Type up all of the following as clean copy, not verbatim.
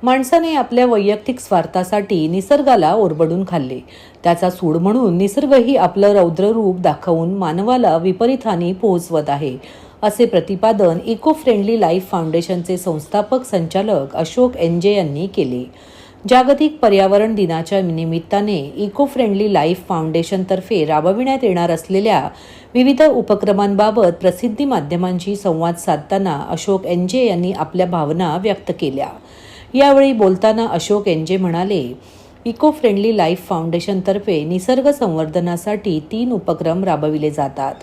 माणसाने आपल्या वैयक्तिक स्वार्थासाठी निसर्गाला ओरबडून खाल्ले. त्याचा सूड म्हणून निसर्गही आपलं रौद्र रूप दाखवून मानवाला विपरीत हानी पोहोचवत आहे, असे प्रतिपादन इको फ्रेंडली लाईफ फाउंडेशनचे संस्थापक संचालक अशोक एनजे यांनी केले. जागतिक पर्यावरण दिनाच्या निमित्ताने इको फ्रेंडली लाईफ फाउंडेशनतर्फे राबविण्यात येणार असलेल्या विविध उपक्रमांबाबत प्रसिद्धी माध्यमांशी संवाद साधताना अशोक एनजे यांनी आपल्या भावना व्यक्त केल्या. यावेळी बोलताना अशोक एनजे म्हणाले, इको फ्रेंडली लाईफ फाउंडेशनतर्फे निसर्ग संवर्धनासाठी 3 उपक्रम राबविले जातात.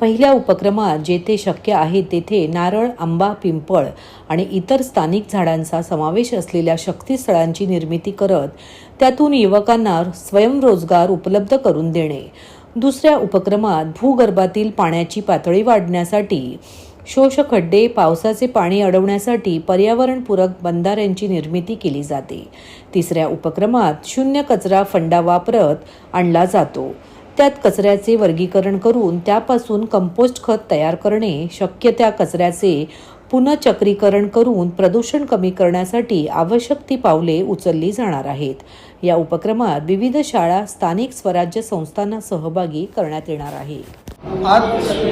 पहिल्या उपक्रमात जेथे शक्य आहे तेथे नारळ, आंबा, पिंपळ आणि इतर स्थानिक झाडांचा समावेश असलेल्या शक्तीस्थळांची निर्मिती करत त्यातून युवकांना स्वयंरोजगार उपलब्ध करून देणे. दुसऱ्या उपक्रमात भूगर्भातील पाण्याची पातळी वाढण्यासाठी शोषखड्डे, पावसाचे पाणी अडवण्यासाठी पर्यावरणपूरक बंधाऱ्यांची निर्मिती केली जाते. तिसऱ्या उपक्रमात शून्य कचरा फंडा वापरत आणला जातो. त्यात कचऱ्याचे वर्गीकरण करून त्यापासून कंपोस्ट खत तयार करणे, शक्य त्या कचऱ्याचे पुनःचक्रीकरण करून प्रदूषण कमी करण्यासाठी आवश्यक ती पावले उचलली जाणार आहेत. या उपक्रमात विविध शाळा, स्थानिक स्वराज्य संस्थांना सहभागी करण्यात येणार आहे. आज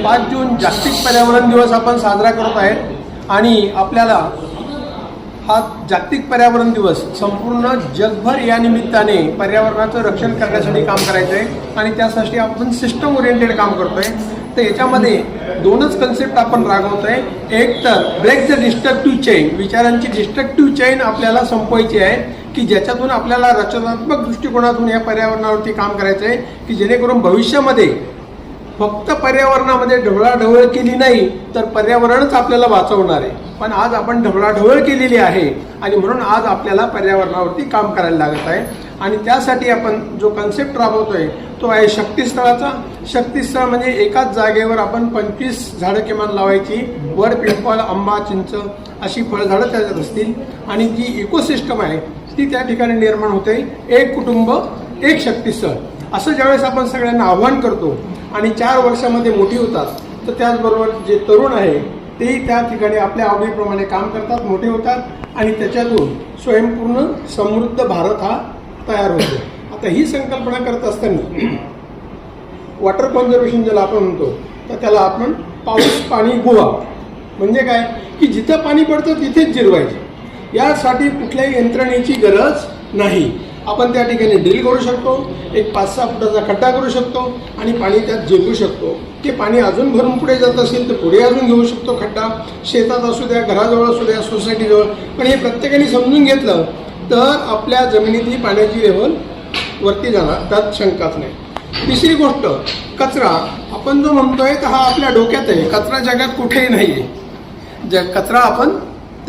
5 जून जागतिक पर्यावरण दिवस आपण साजरा करत आहे आणि आपल्याला हा जागतिक पर्यावरण दिवस संपूर्ण जगभर या निमित्ताने पर्यावरणाचं रक्षण करण्यासाठी काम करायचं आहे आणि त्यासाठी आपण सिस्टम ओरिएंटेड काम करतोय. तर याच्यामध्ये 2च कन्सेप्ट आपण राबवतोय. एक तर ब्रेक द डिस्ट्रक्टिव्ह चेन, विचारांची डिस्ट्रक्टिव्ह चेन आपल्याला संपवायची आहे की ज्याच्यातून आपल्याला रचनात्मक दृष्टिकोनातून या पर्यावरणावरती काम करायचं आहे की जेणेकरून भविष्यामध्ये फक्त पर्यावरणामध्ये ढवळाढवळ केली नाही तर पर्यावरणच आपल्याला वाचवणार आहे. पण आज आपण ढवळाढवळ केलेली आहे आणि म्हणून आज आपल्याला पर्यावरणावरती काम करायला लागत आहे. आणि त्यासाठी आपण जो कन्सेप्ट राबवतोय तो आहे शक्तीस्थळाचा. शक्तीस्थळ म्हणजे एकाच जागेवर आपण 25 झाडं किमान लावायची. वड, पिंपळ, आंबा, चिंच अशी फळझाडं त्याच्यात असतील आणि जी इकोसिस्टम आहे ती त्या ठिकाणी निर्माण होते. एक कुटुंब एक शक्तीस्थळ असं ज्यावेळेस आपण सगळ्यांना आव्हान करतो आणि 4 वर्षामध्ये मोठी होतात तर त्याचबरोबर जे तरुण आहे तेही त्या ठिकाणी आपल्या आवडीप्रमाणे काम करतात, मोठे होतात आणि त्याच्यातून स्वयंपूर्ण समृद्ध भारत हा तयार होतो. आता ही संकल्पना करत असताना वॉटर कॉन्झर्वेशन ज्याला आपण म्हणतो तर त्याला आपण पाऊस पाणी गोवा म्हणजे काय की जिथं पाणी पडतं तिथेच जिरवायचं. यासाठी कुठल्याही यंत्रणेची गरज नाही. आपण त्या ठिकाणी ड्रिल करू शकतो, एक 5-6 फुटाचा खड्डा करू शकतो आणि पाणी त्यात जिरवू शकतो. ते पाणी अजून भरून पुढे जात असेल तर पुढे अजून घेऊ शकतो खड्डा, शेतात असू द्या, घराजवळ असू द्या, सोसायटीजवळ. पण हे प्रत्येकाने समजून घेतलं तर आपल्या जमिनीतली पाण्याची लेव्हल वरती जाणार, त्यात शंकाच नाही. तिसरी गोष्ट, कचरा आपण जो म्हणतोय तर हा आपल्या डोक्यात आहे. कचरा जगात कुठेही नाही आहे. कचरा आपण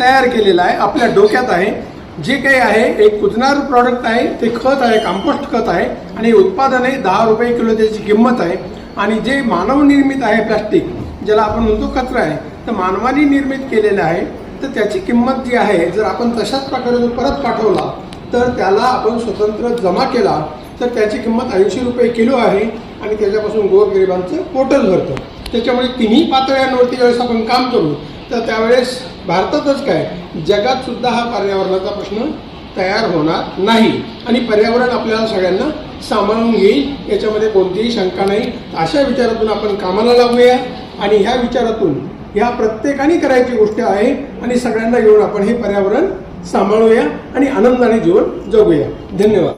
तयार केलेला आहे, आपल्या डोक्यात आहे. जे काही आहे एक कुजणार प्रॉडक्ट आहे, ते खत आहे, कंपोस्ट खत आहे आणि उत्पादन आहे 10 रुपये किलो त्याची किंमत आहे. आणि जे मानव निर्मित आहे प्लास्टिक ज्याला आपण म्हणतो कचरा आहे तर मानवाने निर्मित केलेलं आहे तर त्याची किंमत जी आहे जर आपण तशाच प्रकारे जो परत पाठवला तर त्याला आपण स्वतंत्र जमा केला तर त्याची किंमत 80 रुपये किलो आहे आणि त्याच्यापासून गोरगरिबांचं पोटल भरतं. त्याच्यामुळे तिन्ही पातळ्यांवरती ज्यावेळेस आपण काम करू तर त्यावेळेस भारतातच काय जगात सुद्धा हा पर्यावरणाचा प्रश्न तयार होणार नाही आणि पर्यावरण आपल्याला सगळ्यांना सांभाळून घेईल, याच्यामध्ये कोणतीही शंका नाही. अशा विचारातून आपण कामाला लागूया आणि ह्या विचारातून ह्या प्रत्येकाने करायची गोष्ट आहे आणि सगळ्यांना घेऊन आपण हे पर्यावरण सांभाळूया आणि आनंदाने जीवन जगूया. धन्यवाद.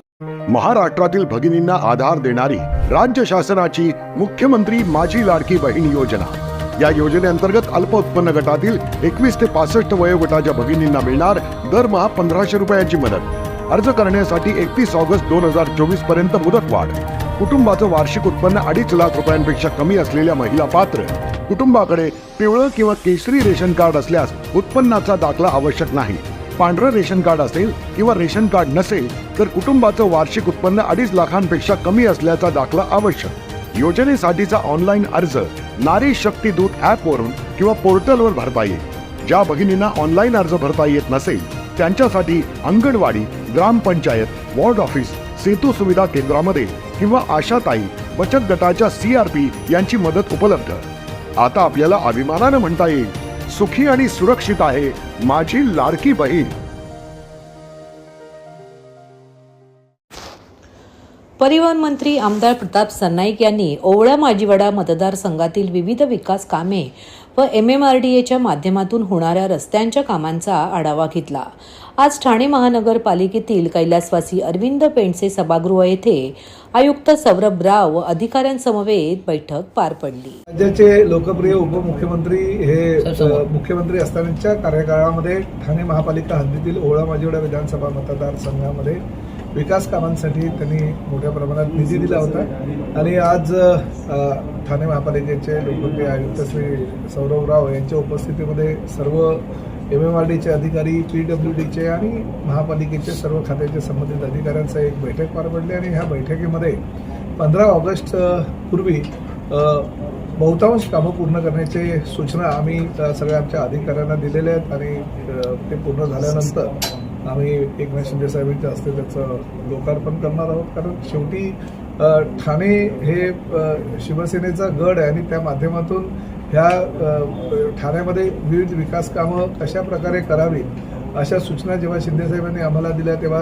महाराष्ट्रातील भगिनींना आधार देणारी राज्य शासनाची मुख्यमंत्री माझी लाडकी बहीण योजना. या योजनेअंतर्गत अल्प उत्पन्न गटातील 21 ते 65 वयोगटाच्या भगिनींना मिळणार दरमहा 1500 रुपयांची मदत. अर्ज करण्यासाठी 31 ऑगस्ट 2024 पर्यंत मुदतवाढ. कुटुंबाचं वार्षिक उत्पन्न 2.5 लाख रुपयांपेक्षा कमी असलेल्या महिला पात्र. कुटुंबाकडे पिवळं किंवा केशरी रेशन कार्ड असल्यास उत्पन्नाचा दाखला आवश्यक नाही. पांढरं रेशन कार्ड असेल किंवा रेशन कार्ड नसेल तर कुटुंबाचं वार्षिक उत्पन्न 2.5 लाखांपेक्षा कमी असल्याचा दाखला आवश्यक. योजनेसाठीचा ऑनलाईन अर्ज नारी शक्ती दूत ॲपवरून किंवा पोर्टलवर भरता येईल. ज्या भगिनींना ऑनलाईन अर्ज भरता येत नसेल त्यांच्यासाठी अंगणवाडी, ग्रामपंचायत, वॉर्ड ऑफिस, सेतू सुविधा केंद्रामध्ये किंवा आशाताई बचत गटाच्या CRP यांची मदत उपलब्ध. आता आपल्याला अभिमानानं म्हणता येईल, सुखी आणि सुरक्षित आहे माझी लाडकी बहीण. परिवहन मंत्री आमदार प्रताप सरनाईक यांनी ओवळा माजिवडा मतदारसंघातील विविध विकास कामे व MMRDAच्या माध्यमातून होणाऱ्या रस्त्यांच्या कामांचा आढावा घेतला. आज ठाणे महानगरपालिकेतील कैलासवासी अरविंद पेंडसे सभागृह येथे आयुक्त सौरभ राव व अधिकाऱ्यांसमवेत बैठक पार पडली. राज्याचे लोकप्रिय उपमुख्यमंत्री हे मुख्यमंत्री असतानाच्या कार्यकाळामध्ये ठाणे महापालिका हद्दीतील ओवळा माजिवडा विधानसभा मतदारसंघामध्ये विकास कामांसाठी त्यांनी मोठ्या प्रमाणात निधी दिला होता आणि आज ठाणे महापालिकेचे लोकप्रिय आयुक्त श्री सौरभ राव यांच्या उपस्थितीमध्ये सर्व MMRDचे अधिकारी, PWDचे आणि महापालिकेचे सर्व खात्याचे संबंधित अधिकाऱ्यांचा एक बैठक पार पडली आणि ह्या बैठकीमध्ये 15 ऑगस्ट पूर्वी बहुतांश कामं पूर्ण करण्याचे सूचना आम्ही सगळ्या आमच्या अधिकाऱ्यांना दिलेल्या आहेत आणि ते पूर्ण झाल्यानंतर आम्ही एकनाथ शिंदे साहेबांच्या हस्ते त्याचं लोकार्पण करणार आहोत. कारण शेवटी ठाणे हे शिवसेनेचा गड आहे आणि त्या माध्यमातून ह्या ठाण्यामध्ये विविध विकास कामं कशा प्रकारे करावी अशा सूचना जेव्हा शिंदे साहेबांनी आम्हाला दिल्या तेव्हा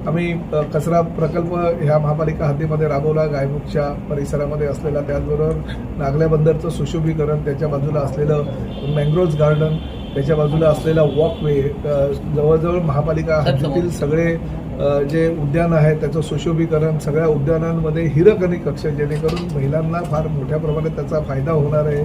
आम्ही कचरा प्रकल्प ह्या महापालिका हद्दीमध्ये राबवला. गायमुखच्या परिसरामध्ये असलेला, त्याचबरोबर नागल्या बंदरचं सुशोभीकरण, त्याच्या बाजूला असलेलं मँग्रोव्ज गार्डन, त्याच्या बाजूला असलेला वॉकवे, जवळजवळ महापालिका हद्दीतील सगळे जे उद्यान आहेत त्याचं सुशोभीकरण, सगळ्या उद्यानांमध्ये हिरकणी कक्ष, जेणेकरून महिलांना फार मोठ्या प्रमाणात त्याचा फायदा होणार आहे.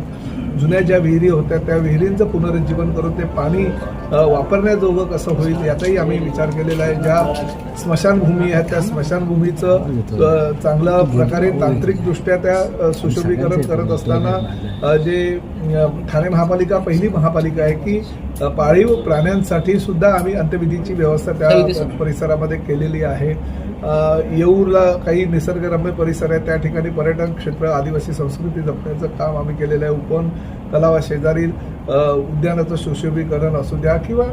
जुन्या ज्या विहिरी होत्या त्या विहिरींचं पुनरुज्जीवन करून ते पाणी वापरण्याजोगं कसं होईल याचाही आम्ही विचार केलेला आहे. ज्या स्मशानभूमी आहेत त्या स्मशानभूमीचं चांगल्या प्रकारे तांत्रिकदृष्ट्या त्या सुशोभीकरण करत असताना जे ठाणे महापालिका पहिली महापालिका आहे की पाळीव प्राण्यांसाठी सुद्धा आम्ही अंत्यविधीची व्यवस्था त्या परिसरामध्ये केलेली आहे. येऊरला काही निसर्गरम्य परिसर आहे, त्या ठिकाणी पर्यटन क्षेत्र, आदिवासी संस्कृती जपण्याचं काम आम्ही केलेलं आहे. उपवन तलावाशेजारील उद्यानाचं सुशोभीकरण असू द्या किंवा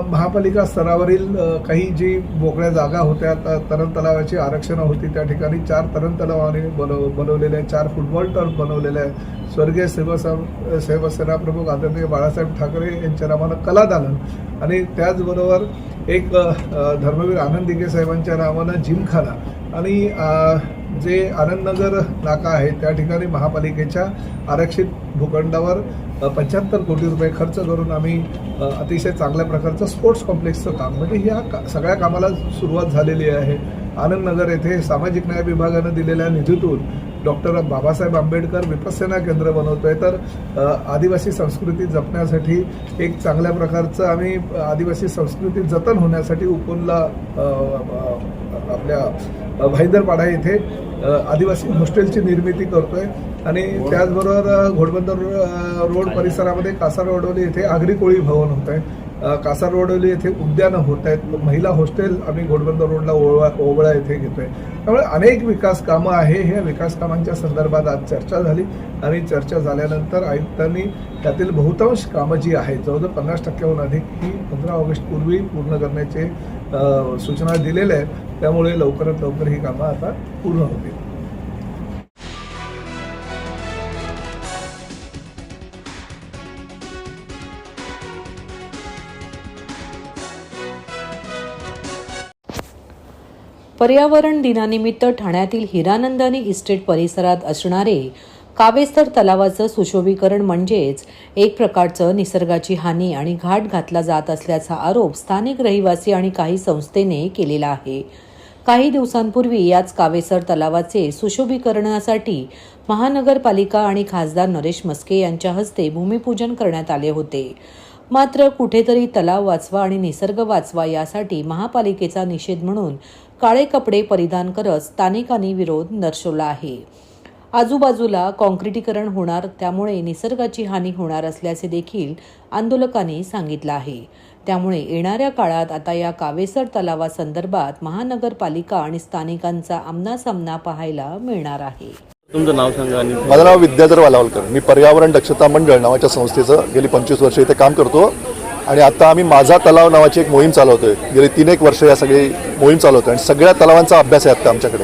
महापालिका स्तरावरील काही जी मोकळ्या जागा होत्या, तरण तलावाची आरक्षणं होती, त्या ठिकाणी 4 तरण तलाव आम्ही बनवलेले आहे, 4 फुटबॉल टर्फ बनवलेले आहे. स्वर्गीय शिवसेना प्रमुख आदरणीय बाळासाहेब ठाकरे यांच्या नावानं कला दालन आणि त्याचबरोबर एक धर्मवीर आनंद दिघे साहेबांच्या नावानं जिमखाना आणि जे आनंदनगर नाका आहे त्या ठिकाणी महापालिकेच्या आरक्षित भूखंडावर 75 कोटी रुपये खर्च करून आम्ही अतिशय चांगल्या प्रकारचं स्पोर्ट्स कॉम्प्लेक्सचं काम, म्हणजे ह्या सगळ्या कामाला सुरुवात झालेली आहे. आनंदनगर येथे सामाजिक न्याय विभागानं दिलेल्या निधीतून डॉक्टर बाबासाहेब आंबेडकर विपश्यना केंद्र बनवतोय. तर आदिवासी संस्कृती जपण्यासाठी एक चांगल्या प्रकारचं आम्ही आदिवासी संस्कृती जतन होण्यासाठी उपवनला आपल्या भाईंदरपाडा येथे आदिवासी हॉस्टेलची निर्मिती करतोय आणि त्याचबरोबर घोडबंदर रोड परिसरामध्ये कासारवडोली येथे आगरी कोळी भवन होत आहे. कासारवडोली येथे उद्यानं होत आहेत. महिला हॉस्टेल आम्ही घोडबंदर रोडला ओवळा येथे घेतोय. त्यामुळे अनेक विकास कामं आहे. ह्या विकास कामांच्या संदर्भात आज चर्चा झाली आणि चर्चा झाल्यानंतर आयुक्तांनी त्यातील बहुतांश कामं जी आहेत, जवळजवळ 50%हून अधिक ही 15 ऑगस्ट पूर्वी पूर्ण करण्याचे सूचना दिलेल्या आहेत. त्यामुळे लवकरात लवकर ही कामं आता पूर्ण होतील. पर्यावरण दिनानिमित्त ठाण्यातील हिरानंदानी इस्टेट परिसरात असणारे कावेस्तर तलावाचं सुशोभीकरण म्हणजेच एक प्रकारचं निसर्गाची हानी आणि घाट घातला जात असल्याचा आरोप स्थानिक रहिवासी आणि काही संस्थेने केलेला आहे. काही दिवसांपूर्वी याच कावेसर तलावाचे सुशोभीकरणासाठी महानगरपालिका आणि खासदार नरेश म्हस्के यांच्या हस्ते भूमिपूजन करण्यात आले होते. मात्र कुठेतरी तलाव वाचवा आणि निसर्ग वाचवा यासाठी महापालिकेचा निषेध म्हणून काळे कपडे परिधान करत स्थानिकांनी विरोध दर्शवला आहे. आजूबाजूला काँक्रिटीकरण होणार, त्यामुळे निसर्गाची हानी होणार असल्याचे देखील आंदोलकांनी सांगितलं आहे. त्यामुळे येणाऱ्या काळात आता या कावेसर तलावासंदर्भात महानगरपालिका आणि स्थानिकांचा आमनासामना पाहायला मिळणार आहे. तुमचं नाव सांगा. आणि माझं नाव विद्याधर वालावलकर. मी पर्यावरण दक्षता मंडळ नावाच्या संस्थेचं गेली 25 वर्ष इथे काम करतो आणि आता आम्ही माझा तलाव नावाची एक मोहीम चालवतोय. गेली 3-1 वर्ष या सगळी मोहीम चालवतोय आणि सगळ्या तलावांचा अभ्यास आहे आता आमच्याकडे.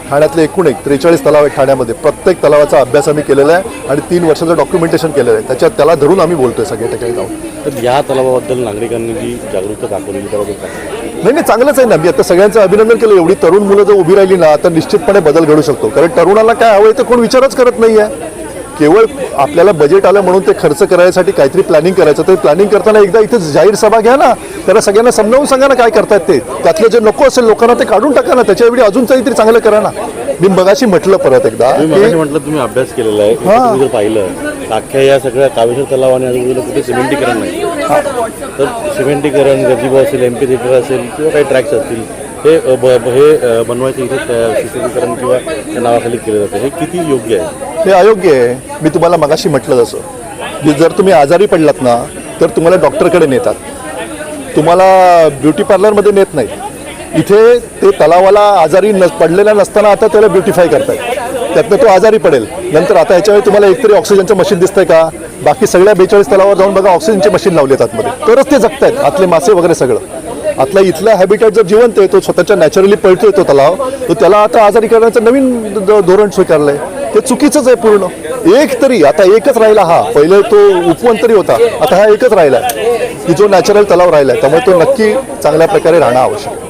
ठाण्यातले एकूण 43 तलाव आहेत ठाण्यामध्ये. प्रत्येक तलावाचा अभ्यास आम्ही केलेला आहे आणि 3 वर्षाचं डॉक्युमेंटेशन केलेलं आहे. त्याला धरून आम्ही बोलतोय सगळ्या ठिकाणी जाऊन. तर या तलावाबद्दल नागरिकांनी जी जागरूकता दाखवली त्याबद्दल काय? नाही चांगलंच आहे ना. मी आता सगळ्यांचं अभिनंदन केलं. एवढी तरुण मुलं जर उभी राहिली ना तर निश्चितपणे बदल घडू शकतो. कारण तरुणाला काय हवंय तर कोण विचारच करत नाही आहे. केवळ आपल्याला बजेट आलं म्हणून ते खर्च करायसाठी काहीतरी प्लॅनिंग करायचं. तर प्लॅनिंग करताना एकदा इथे जाहीर सभा घ्या ना, त्याला सगळ्यांना समजावून सांगा ना काय करतायत ते. त्यातलं जे नको असेल लोकांना ते काढून टाका ना, त्याच्याऐवजी अजून काहीतरी चांगलं करा ना. मी मगाशी म्हटलं परत एकदा म्हटलं तुम्ही अभ्यास केलेला आहे, तुम्ही जर पाहिलं तर अख्ख्या या सगळ्या कावेश्वर तलाव आणि आजूबाजूला कुठे सिमेंटीकरण नाही. तर सिमेंटीकरण गजीबो असेल, एमपी थिएटर असेल किंवा काही ट्रॅक्स असतील हे बनवायचं इथे सिमेंटीकरण किंवा त्या नावाखाली केलं जातं. हे किती योग्य आहे? हे अयोग्य आहे. मी तुम्हाला मगाशी म्हटलं जसं की जर तुम्ही आजारी पडलात ना तर तुम्हाला डॉक्टरकडे नेतात, तुम्हाला ब्युटी पार्लरमध्ये नेत नाही. इथे ते तलावाला आजारी पडलेला नसताना आता त्याला ब्युटिफाय करतायत. त्यातनं तो आजारी पडेल. नंतर आता याच्यावेळी तुम्हाला एकतरी ऑक्सिजनचं मशीन दिसतंय का? बाकी सगळ्या 42 तलावावर जाऊन बघा, ऑक्सिजनचे मशीन लावलेत आतमध्ये, तरच ते जगतायत. आतले मासे वगैरे सगळं आतला इथला हॅबिटॅट जर जिवंत आहे, तो स्वतःच्या नॅचरली पळतोय तो तलाव, तर त्याला आता आजारी करण्याचं नवीन धोरण स्वीकारलंय. ते चुकीचंच आहे पूर्ण. एक तरी आता एकच राहिला हा, पहिले तो उपवन तरी होता, आता हा एकच राहिला की जो नॅचरल तलाव राहिला. त्यामुळे तो नक्की चांगल्या प्रकारे राहणं आवश्यक.